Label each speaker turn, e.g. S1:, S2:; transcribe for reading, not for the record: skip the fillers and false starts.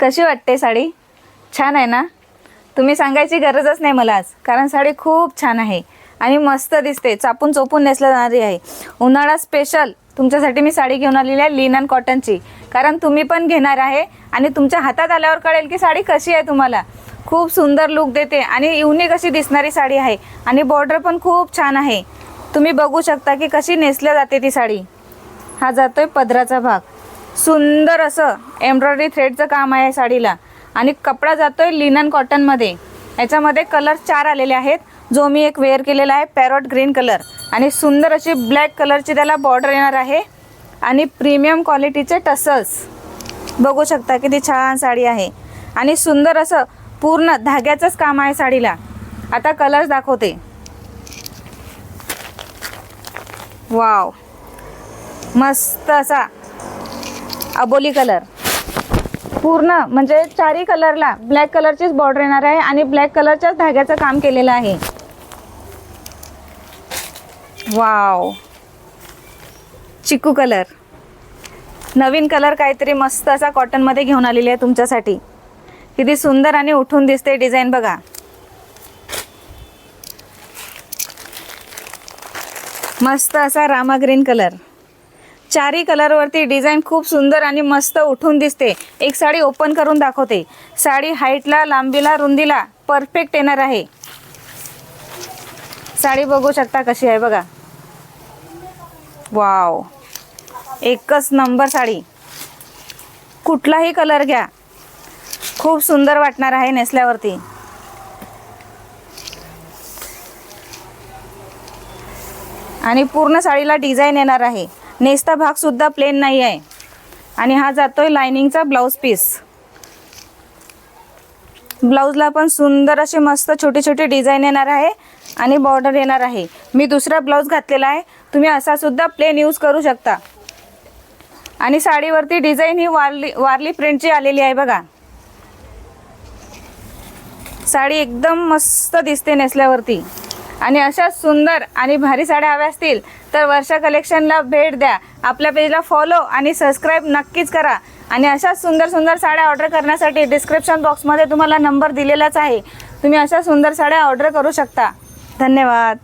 S1: कशी वाटते साडी? छान आहे ना? तुम्ही सांगायची गरजच नाही मला आज, कारण साडी खूप छान आहे आणि मस्त दिसते, चापून चोपून नेसल्या जाणारी आहे. उन्हाळा स्पेशल तुमच्यासाठी मी साडी घेऊन आलेली आहे लिनन कॉटनची, कारण तुम्ही पण घेणार आहे आणि तुमच्या हातात आल्यावर कळेल की साडी कशी आहे. तुम्हाला खूप सुंदर लुक देते आणि युनिक अशी दिसणारी साडी आहे आणि बॉर्डर पण खूप छान आहे. तुम्ही बघू शकता की कशी नेसल्या जाते ती साडी. हा जातोय पदराचा भाग, सुंदर असं एम्ब्रॉयडरी थ्रेडचं काम आहे साडीला आणि कपडा जातोय लिनन कॉटनमध्ये. याच्यामध्ये कलर 4 आलेले आहेत, जो मी एक वेअर केलेला आहे पॅरोट ग्रीन कलर आणि सुंदर अशी ब्लॅक कलरची त्याला बॉर्डर येणार आहे आणि प्रीमियम क्वालिटीचे टसल्स. बघू शकता किती छान साडी आहे आणि सुंदर असं पूर्ण धाग्याचंच काम आहे साडीला. आता कलर्स दाखवते. वाव, मस्त असा अबोली कलर, पूर्ण म्हणजे 4ही कलरला ब्लॅक कलरचीच बॉर्डर येणार आहे आणि ब्लॅक कलरच्याच धाग्याचं काम केलेलं आहे. वाव, चिकू कलर, नवीन कलर काहीतरी मस्त असा कॉटनमध्ये घेऊन आलेली आहे तुमच्यासाठी. किती सुंदर आणि उठून दिसते डिझाईन बघा. मस्त असा रामा ग्रीन कलर, 4ही कलरवरती डिझाईन खूप सुंदर आणि मस्त उठून दिसते. एक साडी ओपन करून दाखवते. साडी हाईटला, लांबीला, रुंदीला परफेक्ट येणार आहे. साडी बघू शकता कशी आहे बघा. वाव, एकच नंबर साडी. कुठलाही कलर घ्या, खूप सुंदर वाटणार आहे नेसल्यावरती. आणि पूर्ण साडीला डिझाईन येणार आहे. नेसता भाग सुद्धा प्लेन नाही आहे आणि हा जातोय लाइनिंगचा ब्लाउज पीस. ब्लाउजला पण सुंदर अशी मस्त छोटी छोटी डिझाईन येणार आहे आणि बॉर्डर येणार आहे. मी दुसरा ब्लाउज घातलेला आहे, तुम्ही असा सुद्धा प्लेन यूज करू शकता. आणि साडीवरती डिझाईन ही वारली प्रिंटची आलेली आहे बघा. साडी एकदम मस्त दिसते नेसल्यावरती. आणि अशा सुंदर आणि भारी साड्या हव्या असतील तर वर्षा कलेक्शनला भेट द्या. आपल्या पेजला फॉलो आणि सबस्क्राईब नक्कीच करा. आणि अशा सुंदर सुंदर साड्या ऑर्डर करण्यासाठी डिस्क्रिप्शन बॉक्समध्ये तुम्हाला नंबर दिलेलाच आहे. तुम्ही अशा सुंदर साड्या ऑर्डर करू शकता. धन्यवाद.